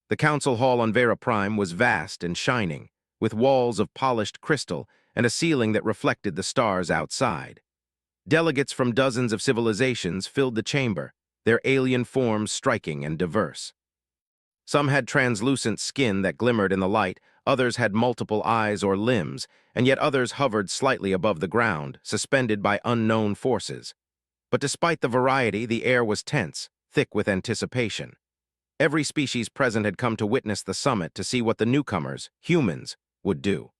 The council hall on Vera Prime was vast and shining, with walls of polished crystal and a ceiling that reflected the stars outside. Delegates from dozens of civilizations filled the chamber, their alien forms striking and diverse. Some had translucent skin that glimmered in the light, others had multiple eyes or limbs, and yet others hovered slightly above the ground, suspended by unknown forces. But despite the variety, the air was tense, thick with anticipation. Every species present had come to witness the summit to see what the newcomers, humans, would do.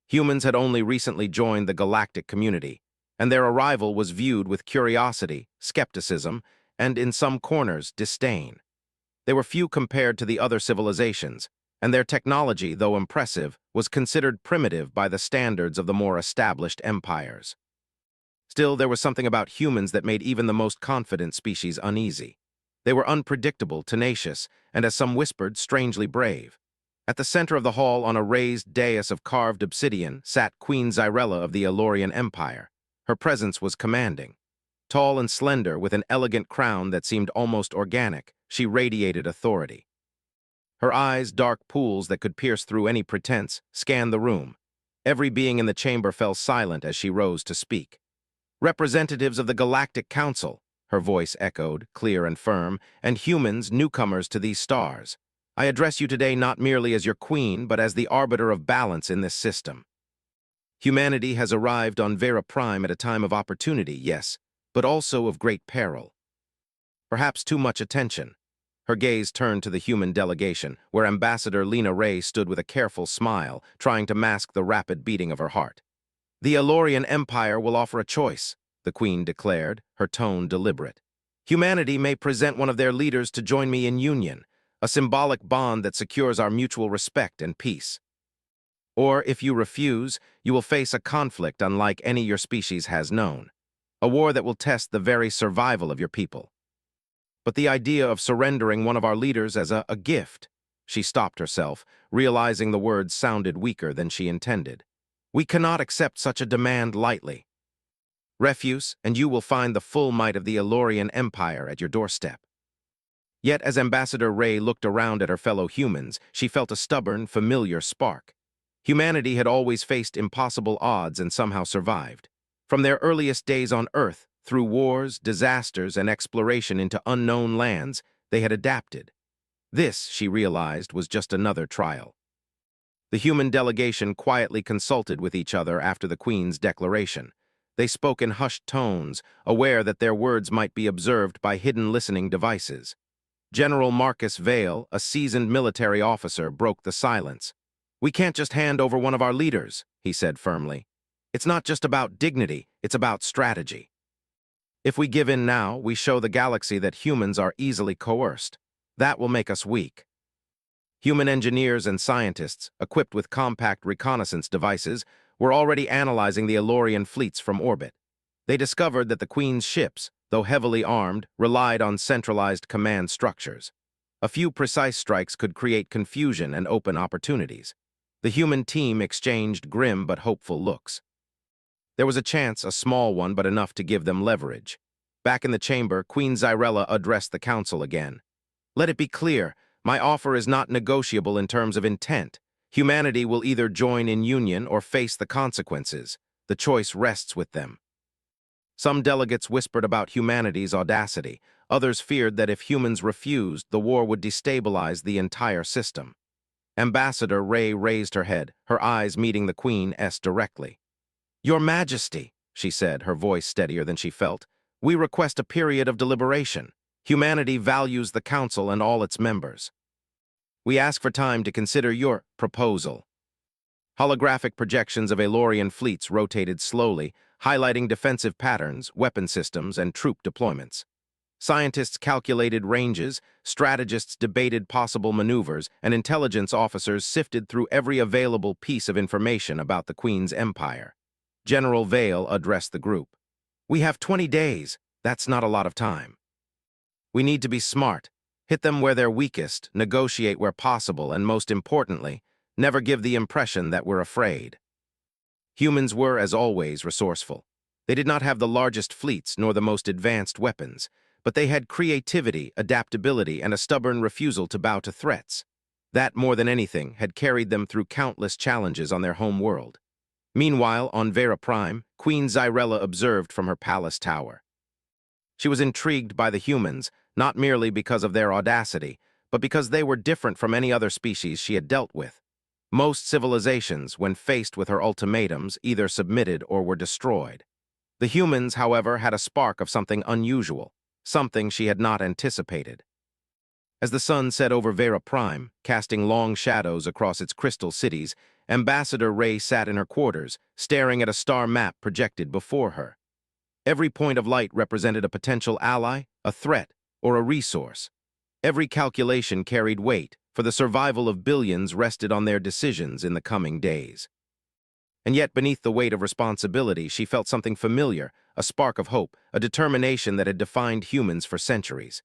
Humans had only recently joined the galactic community, and their arrival was viewed with curiosity, skepticism, and in some corners, disdain. They were few compared to the other civilizations, and their technology, though impressive, was considered primitive by the standards of the more established empires. Still, there was something about humans that made even the most confident species uneasy. They were unpredictable, tenacious, and, as some whispered, strangely brave. At the center of the hall, on a raised dais of carved obsidian, sat Queen Xyrella of the Elorian Empire. Her presence was commanding. Tall and slender, with an elegant crown that seemed almost organic, she radiated authority. Her eyes, dark pools that could pierce through any pretense, scanned the room. Every being in the chamber fell silent as she rose to speak. "Representatives of the Galactic Council," her voice echoed, clear and firm, "and humans, newcomers to these stars. I address you today not merely as your queen, but as the arbiter of balance in this system. Humanity has arrived on Vera Prime at a time of opportunity, yes, but also of great peril. Perhaps too much attention." Her gaze turned to the human delegation, where Ambassador Lena Ray stood with a careful smile, trying to mask the rapid beating of her heart. "The Elorian Empire will offer a choice," the Queen declared, her tone deliberate. "Humanity may present one of their leaders to join me in union, a symbolic bond that secures our mutual respect and peace. Or, if you refuse, you will face a conflict unlike any your species has known, a war that will test the very survival of your people. But the idea of surrendering one of our leaders as a gift—" She stopped herself, realizing the words sounded weaker than she intended. "We cannot accept such a demand lightly. Refuse, and you will find the full might of the Elorian Empire at your doorstep." Yet, as Ambassador Ray looked around at her fellow humans, she felt a stubborn, familiar spark. Humanity had always faced impossible odds and somehow survived. From their earliest days on Earth, through wars, disasters, and exploration into unknown lands, they had adapted. This, she realized, was just another trial. The human delegation quietly consulted with each other after the Queen's declaration. They spoke in hushed tones, aware that their words might be observed by hidden listening devices. General Marcus Vale, a seasoned military officer, broke the silence. "We can't just hand over one of our leaders," he said firmly. "It's not just about dignity, it's about strategy. If we give in now, we show the galaxy that humans are easily coerced. That will make us weak." Human engineers and scientists, equipped with compact reconnaissance devices, were already analyzing the Elorian fleets from orbit. They discovered that the Queen's ships, though heavily armed, relied on centralized command structures. A few precise strikes could create confusion and open opportunities. The human team exchanged grim but hopeful looks. There was a chance, a small one, but enough to give them leverage. Back in the chamber, Queen Xyrella addressed the council again. "Let it be clear, my offer is not negotiable in terms of intent. Humanity will either join in union or face the consequences. The choice rests with them." Some delegates whispered about humanity's audacity. Others feared that if humans refused, the war would destabilize the entire system. Ambassador Ray raised her head, her eyes meeting the Queen's directly. "Your Majesty," she said, her voice steadier than she felt, "we request a period of deliberation. Humanity values the Council and all its members. We ask for time to consider your proposal." Holographic projections of Elorian fleets rotated slowly, highlighting defensive patterns, weapon systems, and troop deployments. Scientists calculated ranges, strategists debated possible maneuvers, and intelligence officers sifted through every available piece of information about the Queen's empire. General Vale addressed the group. "We have 20 days. That's not a lot of time. We need to be smart, hit them where they're weakest, negotiate where possible, and most importantly, never give the impression that we're afraid." Humans were, as always, resourceful. They did not have the largest fleets nor the most advanced weapons, but they had creativity, adaptability, and a stubborn refusal to bow to threats. That, more than anything, had carried them through countless challenges on their home world. Meanwhile, on Vera Prime, Queen Xyrella observed from her palace tower. She was intrigued by the humans, not merely because of their audacity, but because they were different from any other species she had dealt with. Most civilizations, when faced with her ultimatums, either submitted or were destroyed. The humans, however, had a spark of something unusual, something she had not anticipated. As the sun set over Vera Prime, casting long shadows across its crystal cities, Ambassador Ray sat in her quarters, staring at a star map projected before her. Every point of light represented a potential ally, a threat, or a resource. Every calculation carried weight, for the survival of billions rested on their decisions in the coming days. And yet, beneath the weight of responsibility, she felt something familiar, a spark of hope, a determination that had defined humans for centuries.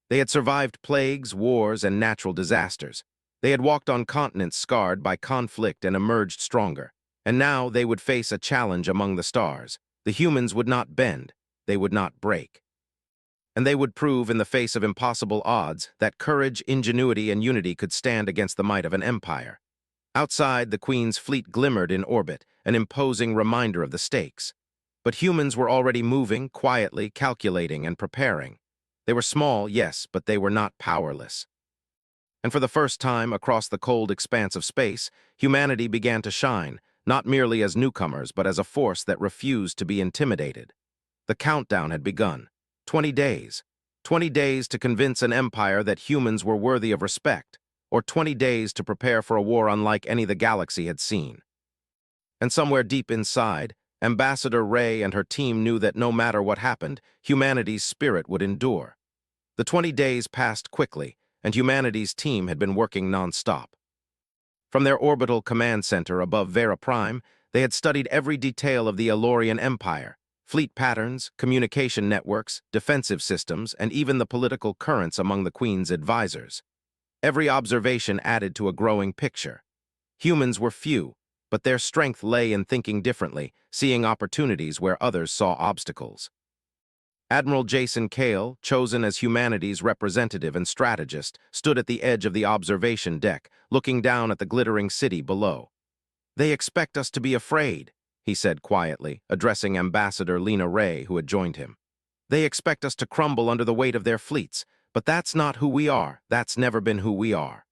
They had survived plagues, wars, and natural disasters. They had walked on continents scarred by conflict and emerged stronger. And now they would face a challenge among the stars. The humans would not bend, they would not break. And they would prove, in the face of impossible odds, that courage, ingenuity, and unity could stand against the might of an empire. Outside, the Queen's fleet glimmered in orbit, an imposing reminder of the stakes. But humans were already moving, quietly, calculating, and preparing. They were small, yes, but they were not powerless. And for the first time, across the cold expanse of space, humanity began to shine, not merely as newcomers, but as a force that refused to be intimidated. The countdown had begun. 20 days. 20 days to convince an empire that humans were worthy of respect, or 20 days to prepare for a war unlike any the galaxy had seen. And somewhere deep inside, Ambassador Ray and her team knew that no matter what happened, humanity's spirit would endure. The 20 days passed quickly, and humanity's team had been working non-stop. From their orbital command center above Vera Prime, they had studied every detail of the Elorian Empire, fleet patterns, communication networks, defensive systems, and even the political currents among the Queen's advisors. Every observation added to a growing picture. Humans were few, but their strength lay in thinking differently, seeing opportunities where others saw obstacles. Admiral Jason Cale, chosen as humanity's representative and strategist, stood at the edge of the observation deck, looking down at the glittering city below. "They expect us to be afraid," he said quietly, addressing Ambassador Lena Ray, who had joined him. "They expect us to crumble under the weight of their fleets, but that's not who we are. That's never been who we are.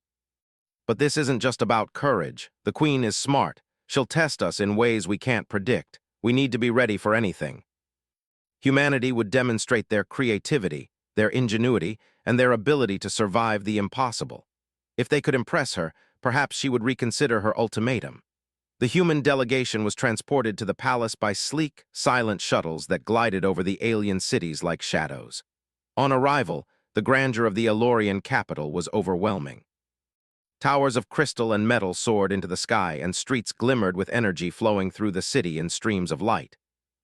But this isn't just about courage. The Queen is smart. She'll test us in ways we can't predict. We need to be ready for anything." Humanity would demonstrate their creativity, their ingenuity, and their ability to survive the impossible. If they could impress her, perhaps she would reconsider her ultimatum. The human delegation was transported to the palace by sleek, silent shuttles that glided over the alien cities like shadows. On arrival, the grandeur of the Elorian capital was overwhelming. Towers of crystal and metal soared into the sky, and streets glimmered with energy flowing through the city in streams of light.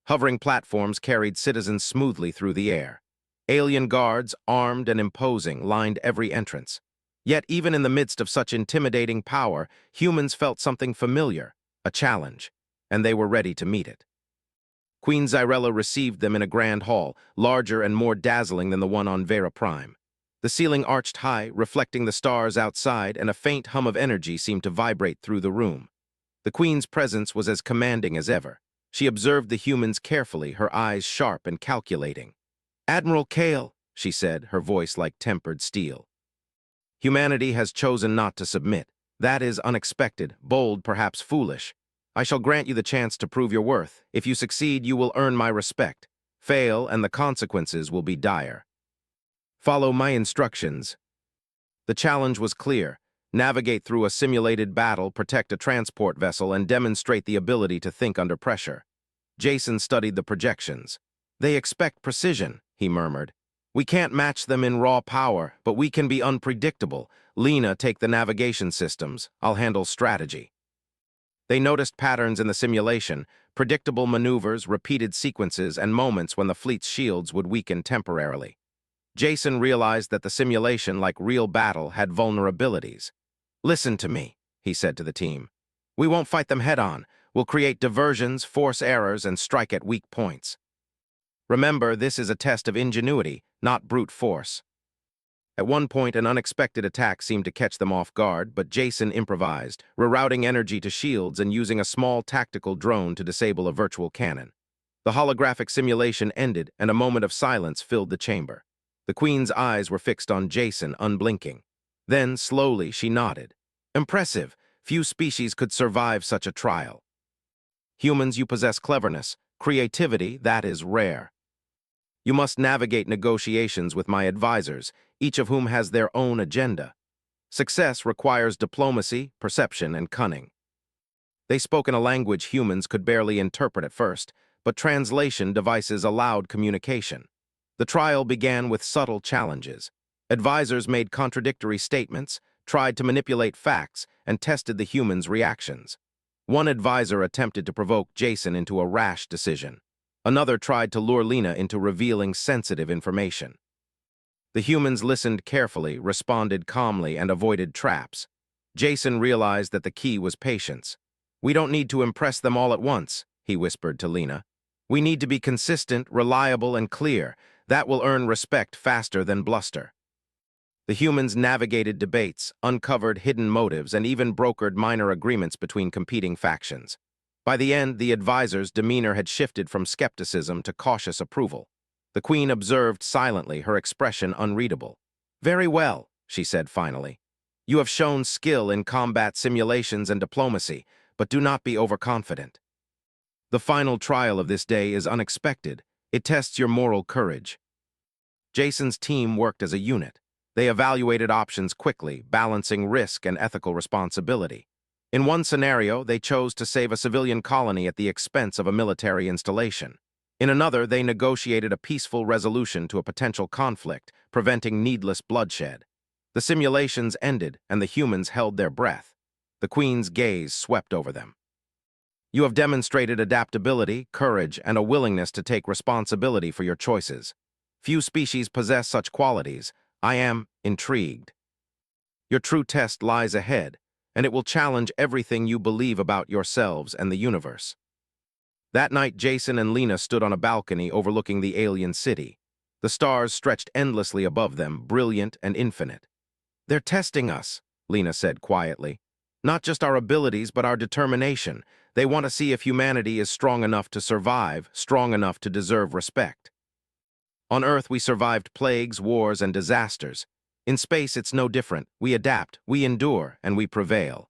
Hovering platforms carried citizens smoothly through the air. Alien guards, armed and imposing, lined every entrance. Yet even in the midst of such intimidating power, humans felt something familiar, a challenge, and they were ready to meet it. Queen Xyrella received them in a grand hall, larger and more dazzling than the one on Vera Prime. The ceiling arched high, reflecting the stars outside, and a faint hum of energy seemed to vibrate through the room. The Queen's presence was as commanding as ever. She observed the humans carefully, her eyes sharp and calculating. "Admiral Cale," she said, her voice like tempered steel. "Humanity has chosen not to submit. That is unexpected, bold, perhaps foolish. I shall grant you the chance to prove your worth. If you succeed, you will earn my respect. Fail, and the consequences will be dire. Follow my instructions." The challenge was clear. Navigate through a simulated battle, protect a transport vessel, and demonstrate the ability to think under pressure. Jason studied the projections. "They expect precision," he murmured. "We can't match them in raw power, but we can be unpredictable. Lena, take the navigation systems. I'll handle strategy." They noticed patterns in the simulation, predictable maneuvers, repeated sequences, and moments when the fleet's shields would weaken temporarily. Jason realized that the simulation, like real battle, had vulnerabilities. "Listen to me," he said to the team. "We won't fight them head-on. We'll create diversions, force errors, and strike at weak points. Remember, this is a test of ingenuity, not brute force. At one point, an unexpected attack seemed to catch them off guard, but Jason improvised, rerouting energy to shields and using a small tactical drone to disable a virtual cannon. The holographic simulation ended, and a moment of silence filled the chamber. The Queen's eyes were fixed on Jason, unblinking. Then, slowly, she nodded. Impressive. Few species could survive such a trial. Humans, you possess cleverness. Creativity, that is rare. You must navigate negotiations with my advisors, each of whom has their own agenda. Success requires diplomacy, perception, and cunning. They spoke in a language humans could barely interpret at first, but translation devices allowed communication. The trial began with subtle challenges. Advisors made contradictory statements, tried to manipulate facts, and tested the humans' reactions. One advisor attempted to provoke Jason into a rash decision. Another tried to lure Lena into revealing sensitive information. The humans listened carefully, responded calmly, and avoided traps. Jason realized that the key was patience. We don't need to impress them all at once, he whispered to Lena. We need to be consistent, reliable, and clear. That will earn respect faster than bluster. The humans navigated debates, uncovered hidden motives, and even brokered minor agreements between competing factions. By the end, the advisor's demeanor had shifted from skepticism to cautious approval. The Queen observed silently, her expression unreadable. Very well, she said finally. You have shown skill in combat simulations and diplomacy, but do not be overconfident. The final trial of this day is unexpected. It tests your moral courage. Jason's team worked as a unit. They evaluated options quickly, balancing risk and ethical responsibility. In one scenario, they chose to save a civilian colony at the expense of a military installation. In another, they negotiated a peaceful resolution to a potential conflict, preventing needless bloodshed. The simulations ended, and the humans held their breath. The Queen's gaze swept over them. You have demonstrated adaptability, courage, and a willingness to take responsibility for your choices. Few species possess such qualities. I am intrigued. Your true test lies ahead, and it will challenge everything you believe about yourselves and the universe. That night, Jason and Lena stood on a balcony overlooking the alien city. The stars stretched endlessly above them, brilliant and infinite. They're testing us, Lena said quietly. Not just our abilities, but our determination. They want to see if humanity is strong enough to survive, strong enough to deserve respect. On Earth, we survived plagues, wars, and disasters. In space, it's no different. We adapt, we endure, and we prevail.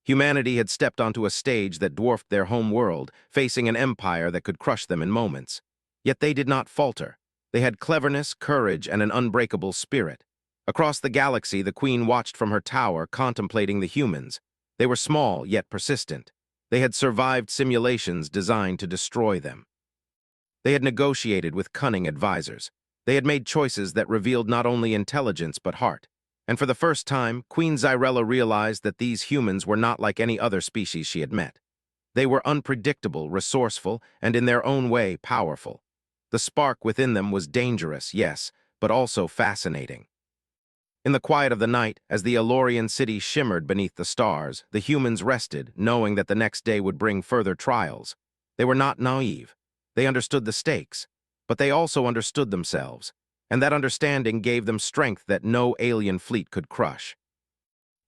Humanity had stepped onto a stage that dwarfed their home world, facing an empire that could crush them in moments. Yet they did not falter. They had cleverness, courage, and an unbreakable spirit. Across the galaxy, the Queen watched from her tower, contemplating the humans. They were small, yet persistent. They had survived simulations designed to destroy them. They had negotiated with cunning advisors. They had made choices that revealed not only intelligence but heart. And for the first time, Queen Xyrella realized that these humans were not like any other species she had met. They were unpredictable, resourceful, and in their own way powerful. The spark within them was dangerous, yes, but also fascinating. In the quiet of the night, as the Elorian city shimmered beneath the stars, the humans rested, knowing that the next day would bring further trials. They were not naive. They understood the stakes, but they also understood themselves, and that understanding gave them strength that no alien fleet could crush.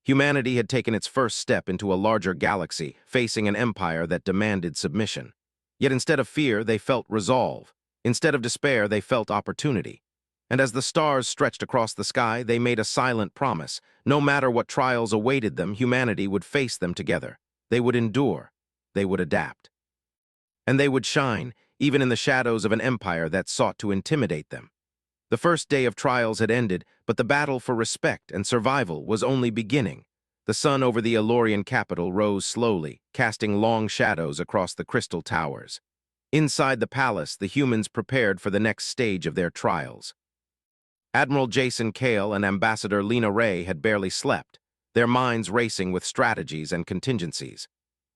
Humanity had taken its first step into a larger galaxy, facing an empire that demanded submission. Yet instead of fear, they felt resolve. Instead of despair, they felt opportunity. And as the stars stretched across the sky, they made a silent promise. No matter what trials awaited them, humanity would face them together. They would endure. They would adapt. And they would shine, even in the shadows of an empire that sought to intimidate them. The first day of trials had ended, but the battle for respect and survival was only beginning. The sun over the Elorian capital rose slowly, casting long shadows across the crystal towers. Inside the palace, the humans prepared for the next stage of their trials. Admiral Jason Kale and Ambassador Lena Ray had barely slept, their minds racing with strategies and contingencies.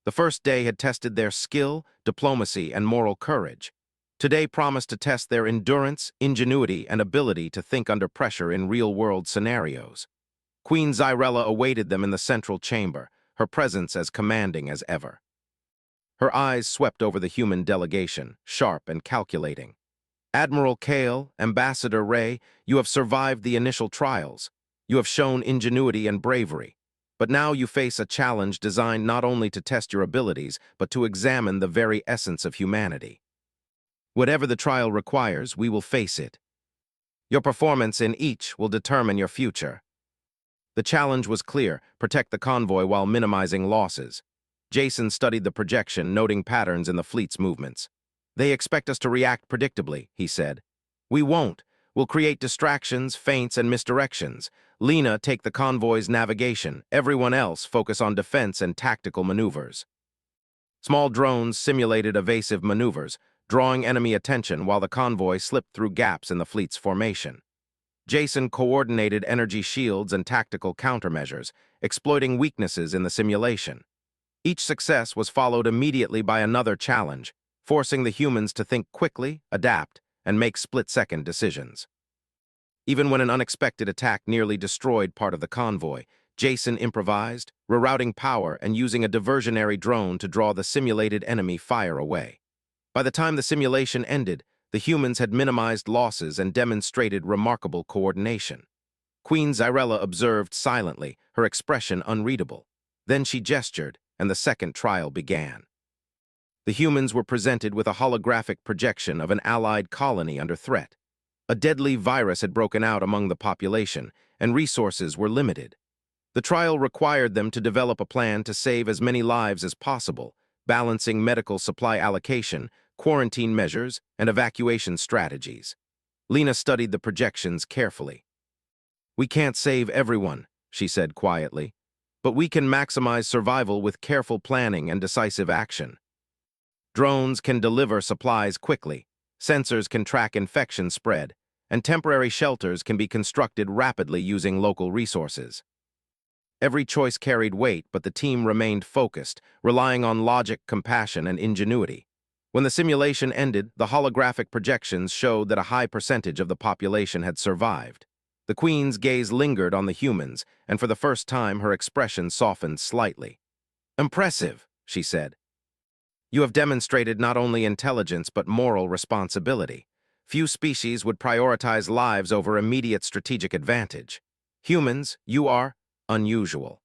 The first day had tested their skill, diplomacy, and moral courage. Today promised to test their endurance, ingenuity, and ability to think under pressure in real-world scenarios. Queen Xyrella awaited them in the central chamber, her presence as commanding as ever. Her eyes swept over the human delegation, sharp and calculating. Admiral Kale, Ambassador Ray, you have survived the initial trials. You have shown ingenuity and bravery. But now you face a challenge designed not only to test your abilities, but to examine the very essence of humanity. Whatever the trial requires, we will face it. Your performance in each will determine your future. The challenge was clear: protect the convoy while minimizing losses. Jason studied the projection, noting patterns in the fleet's movements. They expect us to react predictably, he said. We won't. We'll create distractions, feints, and misdirections. Lena, take the convoy's navigation. Everyone else focus on defense and tactical maneuvers. Small drones simulated evasive maneuvers, drawing enemy attention while the convoy slipped through gaps in the fleet's formation. Jason coordinated energy shields and tactical countermeasures, exploiting weaknesses in the simulation. Each success was followed immediately by another challenge, forcing the humans to think quickly, adapt, and make split-second decisions. Even when an unexpected attack nearly destroyed part of the convoy, Jason improvised, rerouting power and using a diversionary drone to draw the simulated enemy fire away. By the time the simulation ended, the humans had minimized losses and demonstrated remarkable coordination. Queen Xyrella observed silently, her expression unreadable. Then she gestured, and the second trial began. The humans were presented with a holographic projection of an allied colony under threat. A deadly virus had broken out among the population, and resources were limited. The trial required them to develop a plan to save as many lives as possible, balancing medical supply allocation, quarantine measures, and evacuation strategies. Lena studied the projections carefully. We can't save everyone, she said quietly, but we can maximize survival with careful planning and decisive action. Drones can deliver supplies quickly, sensors can track infection spread, and temporary shelters can be constructed rapidly using local resources. Every choice carried weight, but the team remained focused, relying on logic, compassion, and ingenuity. When the simulation ended, the holographic projections showed that a high percentage of the population had survived. The Queen's gaze lingered on the humans, and for the first time her expression softened slightly. "Impressive," she said. "You have demonstrated not only intelligence but moral responsibility. Few species would prioritize lives over immediate strategic advantage. Humans, you are unusual."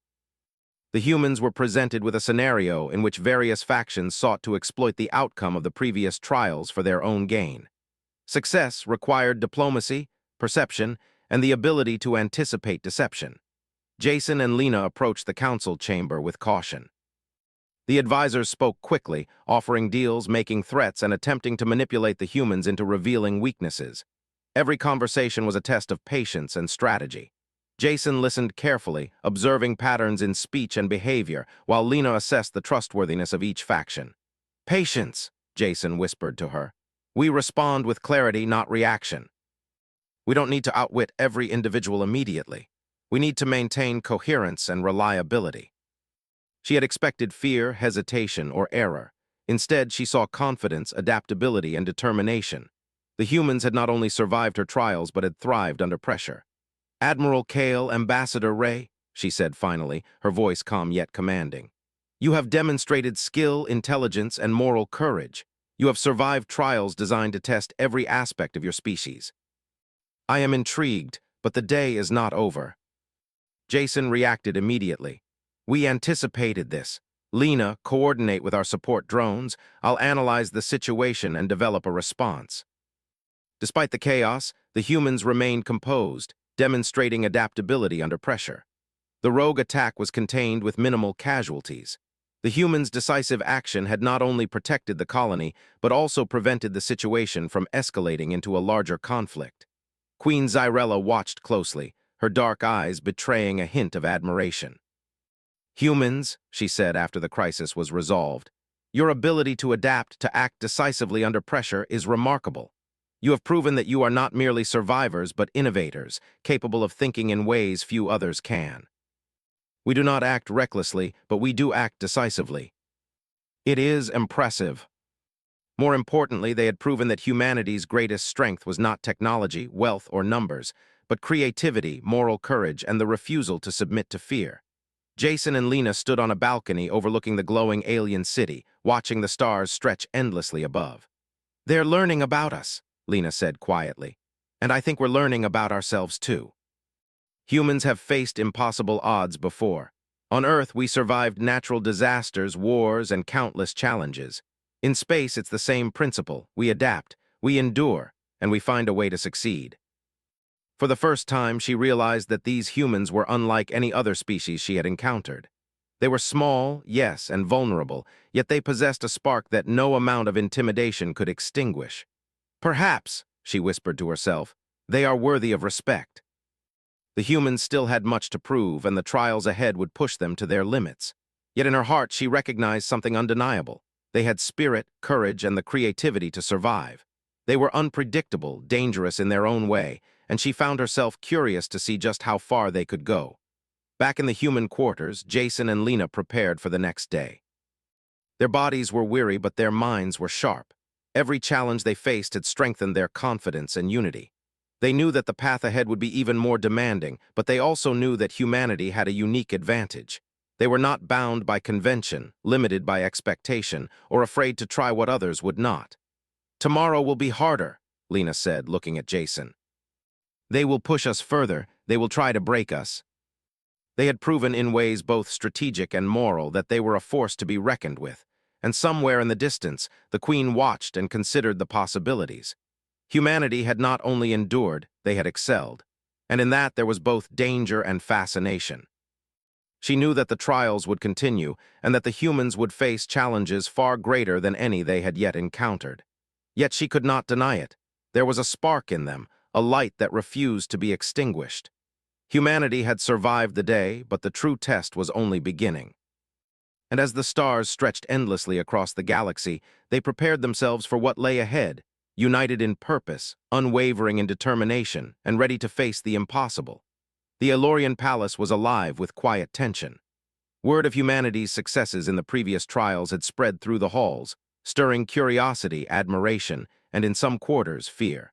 The humans were presented with a scenario in which various factions sought to exploit the outcome of the previous trials for their own gain. Success required diplomacy, perception, and the ability to anticipate deception. Jason and Lena approached the council chamber with caution. The advisors spoke quickly, offering deals, making threats, and attempting to manipulate the humans into revealing weaknesses. Every conversation was a test of patience and strategy. Jason listened carefully, observing patterns in speech and behavior, while Lena assessed the trustworthiness of each faction. "Patience," Jason whispered to her. "We respond with clarity, not reaction. We don't need to outwit every individual immediately. We need to maintain coherence and reliability." She had expected fear, hesitation, or error. Instead, she saw confidence, adaptability, and determination. The humans had not only survived her trials, but had thrived under pressure. "Admiral Kale, Ambassador Ray," she said finally, her voice calm yet commanding. "You have demonstrated skill, intelligence, and moral courage. You have survived trials designed to test every aspect of your species. I am intrigued, but the day is not over." Jason reacted immediately. "We anticipated this. Lena, coordinate with our support drones. I'll analyze the situation and develop a response." Despite the chaos, the humans remained composed, demonstrating adaptability under pressure. The rogue attack was contained with minimal casualties. The humans' decisive action had not only protected the colony, but also prevented the situation from escalating into a larger conflict. Queen Xyrella watched closely, her dark eyes betraying a hint of admiration. "Humans," she said after the crisis was resolved, "your ability to adapt, to act decisively under pressure is remarkable. You have proven that you are not merely survivors but innovators, capable of thinking in ways few others can. We do not act recklessly, but we do act decisively." It is impressive. More importantly, they had proven that humanity's greatest strength was not technology, wealth, or numbers, but creativity, moral courage, and the refusal to submit to fear. Jason and Lena stood on a balcony overlooking the glowing alien city, watching the stars stretch endlessly above. "They're learning about us," Lena said quietly. And I think we're learning about ourselves too. Humans have faced impossible odds before. On Earth, we survived natural disasters, wars, and countless challenges. In space, it's the same principle. We adapt, we endure, and we find a way to succeed. For the first time, she realized that these humans were unlike any other species she had encountered. They were small, yes, and vulnerable, yet they possessed a spark that no amount of intimidation could extinguish. Perhaps, she whispered to herself, they are worthy of respect. The humans still had much to prove, and the trials ahead would push them to their limits. Yet in her heart, she recognized something undeniable. They had spirit, courage, and the creativity to survive. They were unpredictable, dangerous in their own way, and she found herself curious to see just how far they could go. Back in the human quarters, Jason and Lena prepared for the next day. Their bodies were weary, but their minds were sharp. Every challenge they faced had strengthened their confidence and unity. They knew that the path ahead would be even more demanding, but they also knew that humanity had a unique advantage. They were not bound by convention, limited by expectation, or afraid to try what others would not. Tomorrow will be harder, Lena said, looking at Jason. They will push us further, they will try to break us. They had proven in ways both strategic and moral that they were a force to be reckoned with, and somewhere in the distance, the Queen watched and considered the possibilities. Humanity had not only endured, they had excelled, and in that there was both danger and fascination. She knew that the trials would continue, and that the humans would face challenges far greater than any they had yet encountered. Yet she could not deny it. There was a spark in them, a light that refused to be extinguished. Humanity had survived the day, but the true test was only beginning. And as the stars stretched endlessly across the galaxy, they prepared themselves for what lay ahead, united in purpose, unwavering in determination, and ready to face the impossible. The Elorian Palace was alive with quiet tension. Word of humanity's successes in the previous trials had spread through the halls, stirring curiosity, admiration, and in some quarters, fear.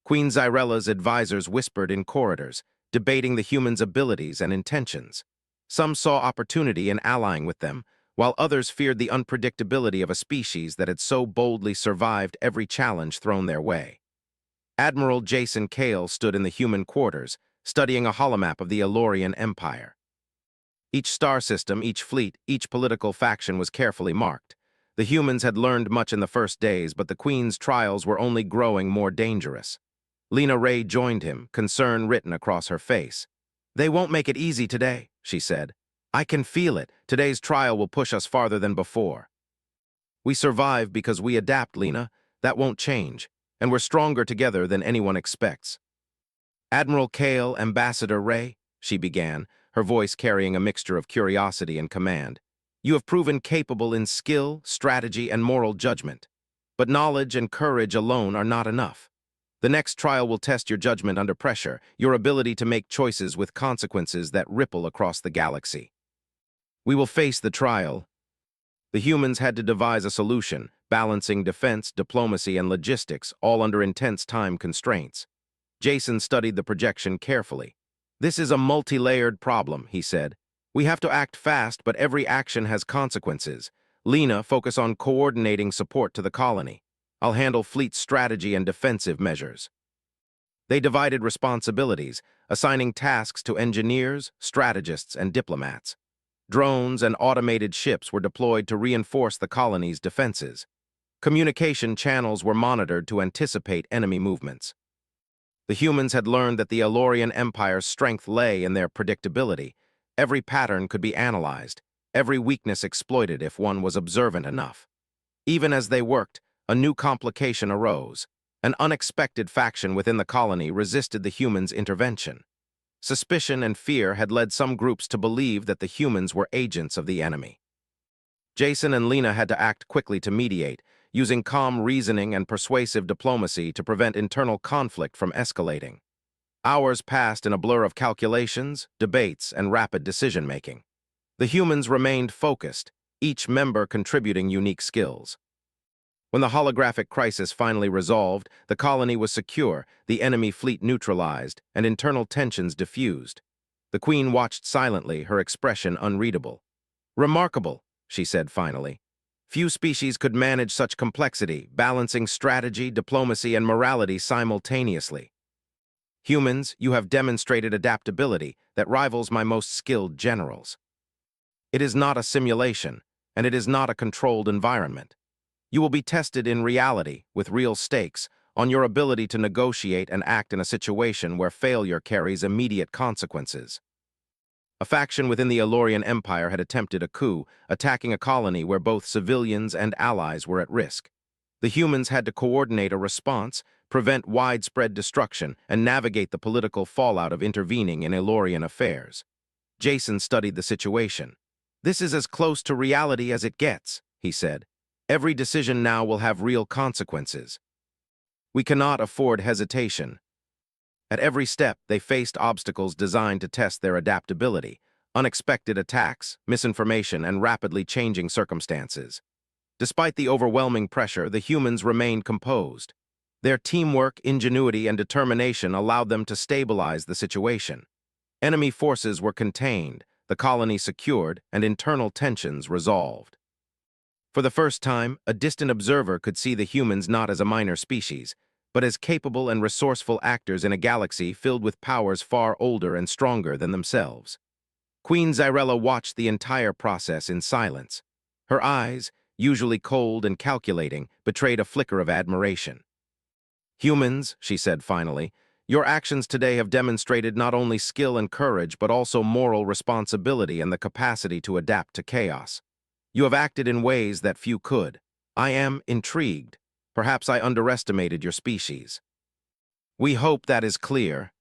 Queen Zyrella's advisors whispered in corridors, debating the humans' abilities and intentions. Some saw opportunity in allying with them, while others feared the unpredictability of a species that had so boldly survived every challenge thrown their way. Admiral Jason Kale stood in the human quarters, studying a holomap of the Elorian Empire. Each star system, each fleet, each political faction was carefully marked. The humans had learned much in the first days, but the Queen's trials were only growing more dangerous. Lena Ray joined him, concern written across her face. "They won't make it easy today," she said. "I can feel it. Today's trial will push us farther than before." "We survive because we adapt, Lena. That won't change. And we're stronger together than anyone expects." "Admiral Kale, Ambassador Ray," she began, her voice carrying a mixture of curiosity and command. "You have proven capable in skill, strategy, and moral judgment. But knowledge and courage alone are not enough. The next trial will test your judgment under pressure, your ability to make choices with consequences that ripple across the galaxy. We will face the trial." The humans had to devise a solution, balancing defense, diplomacy, and logistics, all under intense time constraints. Jason studied the projection carefully. "This is a multi-layered problem," he said. "We have to act fast, but every action has consequences. Lena, focus on coordinating support to the colony. I'll handle fleet strategy and defensive measures." They divided responsibilities, assigning tasks to engineers, strategists, and diplomats. Drones and automated ships were deployed to reinforce the colony's defenses. Communication channels were monitored to anticipate enemy movements. The humans had learned that the Elorian Empire's strength lay in their predictability. Every pattern could be analyzed, every weakness exploited if one was observant enough. Even as they worked, a new complication arose. An unexpected faction within the colony resisted the humans' intervention. Suspicion and fear had led some groups to believe that the humans were agents of the enemy. Jason and Lena had to act quickly to mediate, using calm reasoning and persuasive diplomacy to prevent internal conflict from escalating. Hours passed in a blur of calculations, debates, and rapid decision-making. The humans remained focused, each member contributing unique skills. When the holographic crisis finally resolved, the colony was secure, the enemy fleet neutralized, and internal tensions diffused. The Queen watched silently, her expression unreadable. "Remarkable," she said finally. Few species could manage such complexity, balancing strategy, diplomacy, and morality simultaneously. Humans, you have demonstrated adaptability that rivals my most skilled generals. It is not a simulation, and it is not a controlled environment. You will be tested in reality, with real stakes, on your ability to negotiate and act in a situation where failure carries immediate consequences. A faction within the Elorian Empire had attempted a coup, attacking a colony where both civilians and allies were at risk. The humans had to coordinate a response, prevent widespread destruction, and navigate the political fallout of intervening in Elorian affairs. Jason studied the situation. "This is as close to reality as it gets," he said. "Every decision now will have real consequences. We cannot afford hesitation." At every step, they faced obstacles designed to test their adaptability, unexpected attacks, misinformation, and rapidly changing circumstances. Despite the overwhelming pressure, the humans remained composed. Their teamwork, ingenuity, and determination allowed them to stabilize the situation. Enemy forces were contained, the colony secured, and internal tensions resolved. For the first time, a distant observer could see the humans not as a minor species, but as capable and resourceful actors in a galaxy filled with powers far older and stronger than themselves. Queen Xyrella watched the entire process in silence. Her eyes, usually cold and calculating, betrayed a flicker of admiration. "Humans," she said finally, "your actions today have demonstrated not only skill and courage but also moral responsibility and the capacity to adapt to chaos. You have acted in ways that few could. I am intrigued. Perhaps I underestimated your species." "We hope that is clear."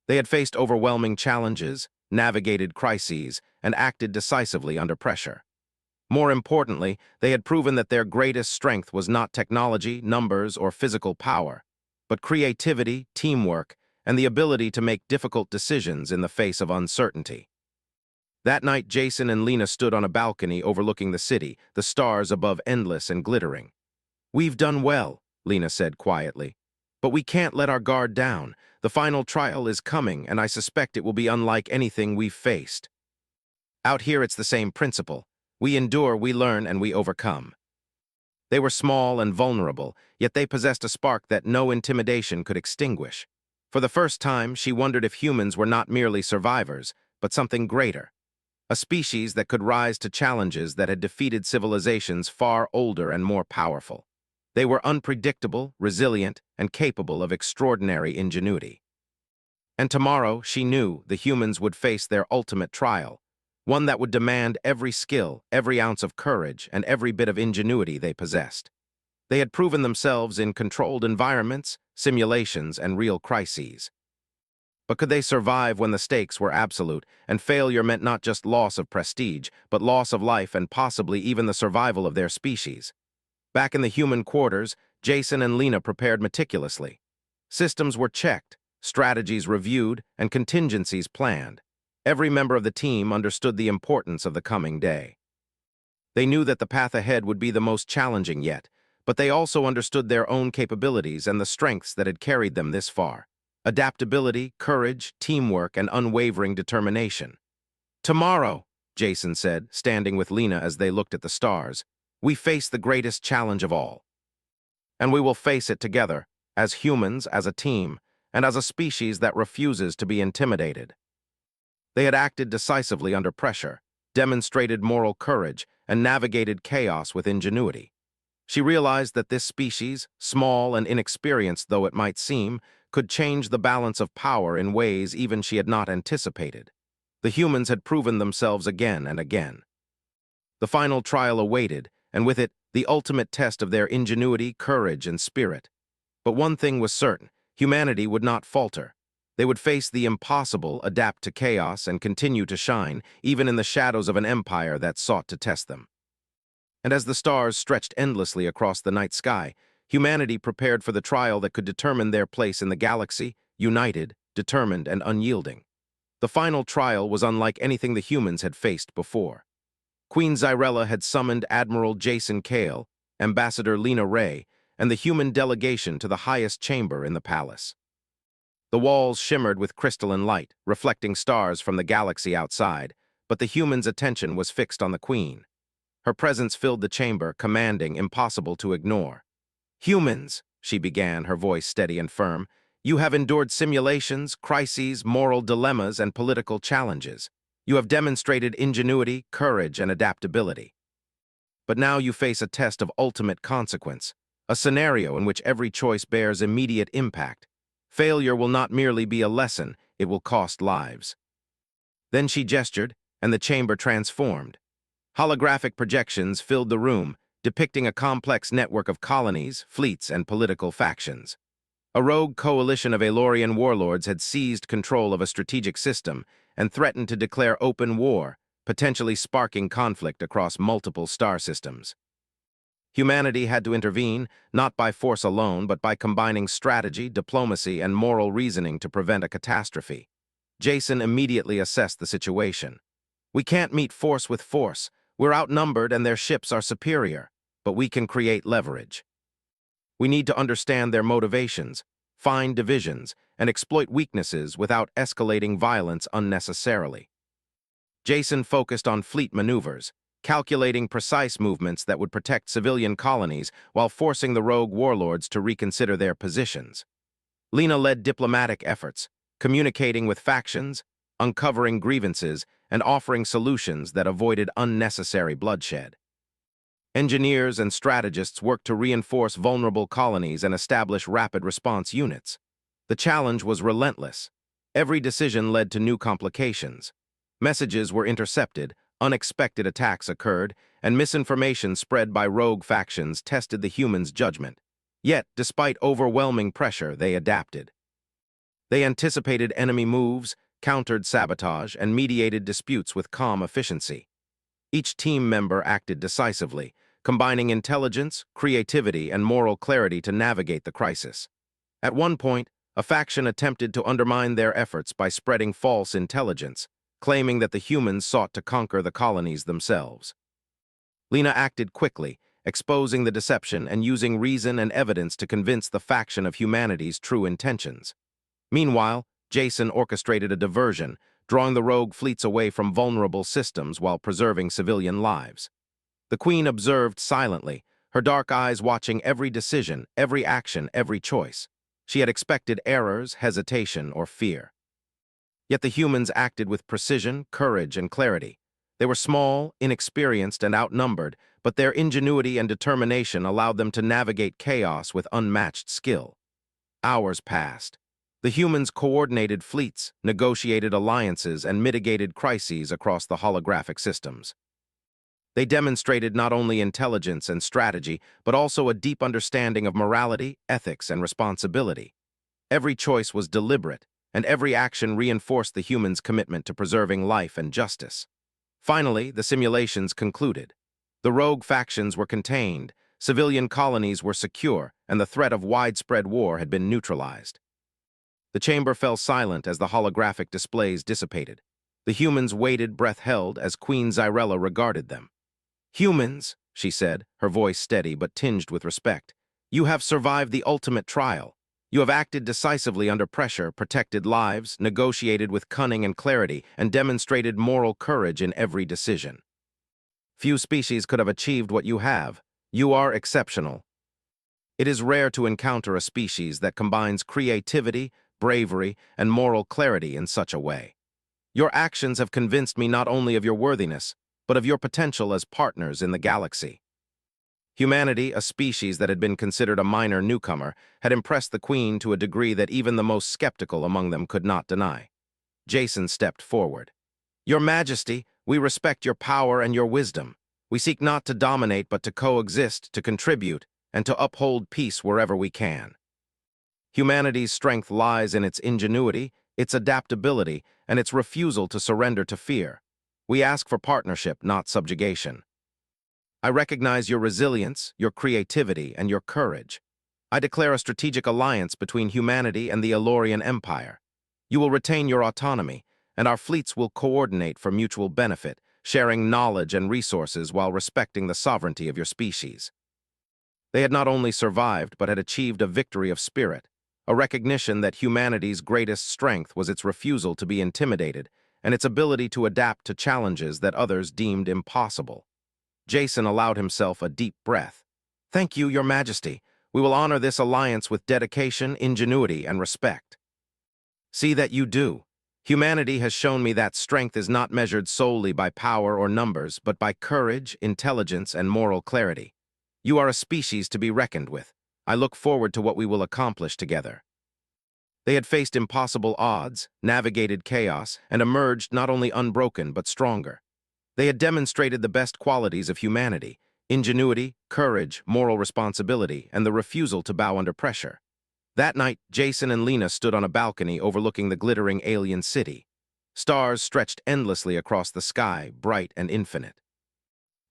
They had faced overwhelming challenges, navigated crises, and acted decisively under pressure. More importantly, they had proven that their greatest strength was not technology, numbers, or physical power, but creativity, teamwork, and the ability to make difficult decisions in the face of uncertainty. That night, Jason and Lena stood on a balcony overlooking the city, the stars above endless and glittering. "We've done well," Lena said quietly. "But we can't let our guard down. The final trial is coming, and I suspect it will be unlike anything we've faced. Out here, it's the same principle. We endure, we learn, and we overcome." They were small and vulnerable, yet they possessed a spark that no intimidation could extinguish. For the first time, she wondered if humans were not merely survivors, but something greater. A species that could rise to challenges that had defeated civilizations far older and more powerful. They were unpredictable, resilient, and capable of extraordinary ingenuity. And tomorrow, she knew, the humans would face their ultimate trial, one that would demand every skill, every ounce of courage, and every bit of ingenuity they possessed. They had proven themselves in controlled environments, simulations, and real crises. But could they survive when the stakes were absolute, and failure meant not just loss of prestige, but loss of life and possibly even the survival of their species? Back in the human quarters, Jason and Lena prepared meticulously. Systems were checked, strategies reviewed, and contingencies planned. Every member of the team understood the importance of the coming day. They knew that the path ahead would be the most challenging yet, but they also understood their own capabilities and the strengths that had carried them this far. Adaptability, courage, teamwork, and unwavering determination. "Tomorrow," Jason said, standing with Lena as they looked at the stars, "we face the greatest challenge of all. And we will face it together, as humans, as a team, and as a species that refuses to be intimidated." They had acted decisively under pressure, demonstrated moral courage, and navigated chaos with ingenuity. She realized that this species, small and inexperienced though it might seem, could change the balance of power in ways even she had not anticipated. The humans had proven themselves again and again. The final trial awaited, and with it, the ultimate test of their ingenuity, courage, and spirit. But one thing was certain: humanity would not falter. They would face the impossible, adapt to chaos, and continue to shine, even in the shadows of an empire that sought to test them. And as the stars stretched endlessly across the night sky, humanity prepared for the trial that could determine their place in the galaxy, united, determined, and unyielding. The final trial was unlike anything the humans had faced before. Queen Xyrella had summoned Admiral Jason Kale, Ambassador Lena Ray, and the human delegation to the highest chamber in the palace. The walls shimmered with crystalline light, reflecting stars from the galaxy outside, but the humans' attention was fixed on the queen. Her presence filled the chamber, commanding, impossible to ignore. "Humans," she began, her voice steady and firm, "you have endured simulations, crises, moral dilemmas, and political challenges. You have demonstrated ingenuity, courage, and adaptability. But now you face a test of ultimate consequence, a scenario in which every choice bears immediate impact. Failure will not merely be a lesson, it will cost lives." Then she gestured, and the chamber transformed. Holographic projections filled the room, depicting a complex network of colonies, fleets, and political factions. A rogue coalition of Aelorian warlords had seized control of a strategic system and threatened to declare open war, potentially sparking conflict across multiple star systems. Humanity had to intervene, not by force alone, but by combining strategy, diplomacy, and moral reasoning to prevent a catastrophe. Jason immediately assessed the situation. "We can't meet force with force. We're outnumbered and their ships are superior, but we can create leverage. We need to understand their motivations, find divisions, and exploit weaknesses without escalating violence unnecessarily." Jason focused on fleet maneuvers, calculating precise movements that would protect civilian colonies while forcing the rogue warlords to reconsider their positions. Lena led diplomatic efforts, communicating with factions, uncovering grievances, and offering solutions that avoided unnecessary bloodshed. Engineers and strategists worked to reinforce vulnerable colonies and establish rapid response units. The challenge was relentless. Every decision led to new complications. Messages were intercepted, unexpected attacks occurred, and misinformation spread by rogue factions tested the humans' judgment. Yet, despite overwhelming pressure, they adapted. They anticipated enemy moves, countered sabotage, and mediated disputes with calm efficiency. Each team member acted decisively, combining intelligence, creativity, and moral clarity to navigate the crisis. At one point, a faction attempted to undermine their efforts by spreading false intelligence, claiming that the humans sought to conquer the colonies themselves. Lena acted quickly, exposing the deception and using reason and evidence to convince the faction of humanity's true intentions. Meanwhile, Jason orchestrated a diversion, drawing the rogue fleets away from vulnerable systems while preserving civilian lives. The Queen observed silently, her dark eyes watching every decision, every action, every choice. She had expected errors, hesitation, or fear. Yet the humans acted with precision, courage, and clarity. They were small, inexperienced, and outnumbered, but their ingenuity and determination allowed them to navigate chaos with unmatched skill. Hours passed. The humans coordinated fleets, negotiated alliances, and mitigated crises across the holographic systems. They demonstrated not only intelligence and strategy, but also a deep understanding of morality, ethics, and responsibility. Every choice was deliberate, and every action reinforced the humans' commitment to preserving life and justice. Finally, the simulations concluded. The rogue factions were contained, civilian colonies were secure, and the threat of widespread war had been neutralized. The chamber fell silent as the holographic displays dissipated. The humans waited, breath held, as Queen Xyrella regarded them. "Humans," she said, her voice steady but tinged with respect, "you have survived the ultimate trial. You have acted decisively under pressure, protected lives, negotiated with cunning and clarity, and demonstrated moral courage in every decision. Few species could have achieved what you have. You are exceptional. It is rare to encounter a species that combines creativity, bravery, and moral clarity in such a way. Your actions have convinced me not only of your worthiness, but of your potential as partners in the galaxy." Humanity, a species that had been considered a minor newcomer, had impressed the Queen to a degree that even the most skeptical among them could not deny. Jason stepped forward. "Your Majesty, we respect your power and your wisdom. We seek not to dominate but to coexist, to contribute, and to uphold peace wherever we can. Humanity's strength lies in its ingenuity, its adaptability, and its refusal to surrender to fear. We ask for partnership, not subjugation. I recognize your resilience, your creativity, and your courage. I declare a strategic alliance between humanity and the Aelorian Empire. You will retain your autonomy, and our fleets will coordinate for mutual benefit, sharing knowledge and resources while respecting the sovereignty of your species." They had not only survived, but had achieved a victory of spirit, a recognition that humanity's greatest strength was its refusal to be intimidated and its ability to adapt to challenges that others deemed impossible. Jason allowed himself a deep breath. "Thank you, Your Majesty. We will honor this alliance with dedication, ingenuity, and respect." "See that you do. Humanity has shown me that strength is not measured solely by power or numbers, but by courage, intelligence, and moral clarity. You are a species to be reckoned with. I look forward to what we will accomplish together." They had faced impossible odds, navigated chaos, and emerged not only unbroken but stronger. They had demonstrated the best qualities of humanity: ingenuity, courage, moral responsibility, and the refusal to bow under pressure. That night, Jason and Lena stood on a balcony overlooking the glittering alien city. Stars stretched endlessly across the sky, bright and infinite.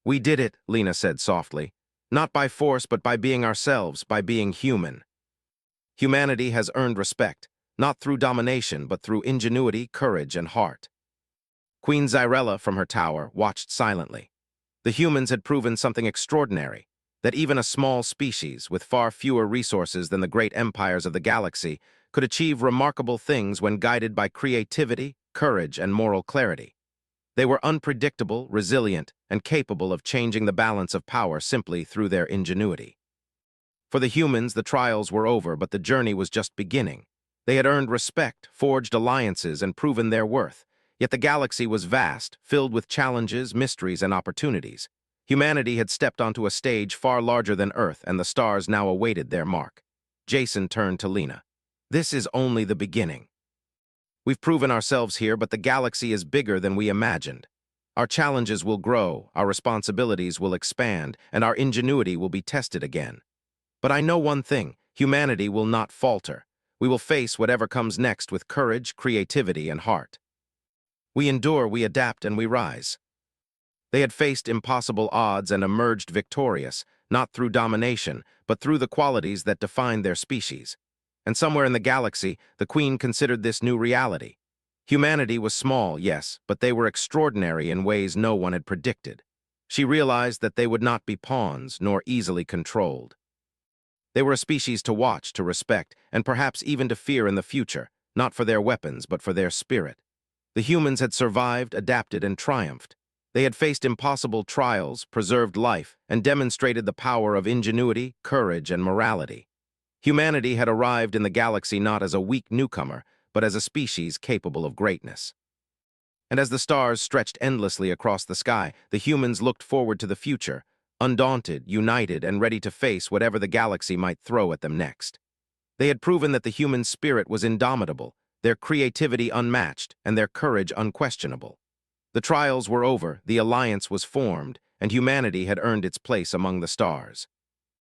"We did it," Lena said softly. "Not by force, but by being ourselves, by being human." Humanity has earned respect, not through domination, but through ingenuity, courage, and heart. Queen Xyrella, from her tower, watched silently. The humans had proven something extraordinary, that even a small species, with far fewer resources than the great empires of the galaxy, could achieve remarkable things when guided by creativity, courage, and moral clarity. They were unpredictable, resilient, and capable of changing the balance of power simply through their ingenuity. For the humans, the trials were over, but the journey was just beginning. They had earned respect, forged alliances, and proven their worth. Yet the galaxy was vast, filled with challenges, mysteries, and opportunities. Humanity had stepped onto a stage far larger than Earth, and the stars now awaited their mark. Jason turned to Lena. "This is only the beginning. We've proven ourselves here, but the galaxy is bigger than we imagined. Our challenges will grow, our responsibilities will expand, and our ingenuity will be tested again. But I know one thing: humanity will not falter. We will face whatever comes next with courage, creativity, and heart. We endure, we adapt, and we rise." They had faced impossible odds and emerged victorious, not through domination, but through the qualities that defined their species. And somewhere in the galaxy, the Queen considered this new reality. Humanity was small, yes, but they were extraordinary in ways no one had predicted. She realized that they would not be pawns, nor easily controlled. They were a species to watch, to respect, and perhaps even to fear in the future, not for their weapons, but for their spirit. The humans had survived, adapted, and triumphed. They had faced impossible trials, preserved life, and demonstrated the power of ingenuity, courage, and morality. Humanity had arrived in the galaxy not as a weak newcomer, but as a species capable of greatness. And as the stars stretched endlessly across the sky, the humans looked forward to the future, undaunted, united, and ready to face whatever the galaxy might throw at them next. They had proven that the human spirit was indomitable, their creativity unmatched, and their courage unquestionable. The trials were over, the alliance was formed, and humanity had earned its place among the stars.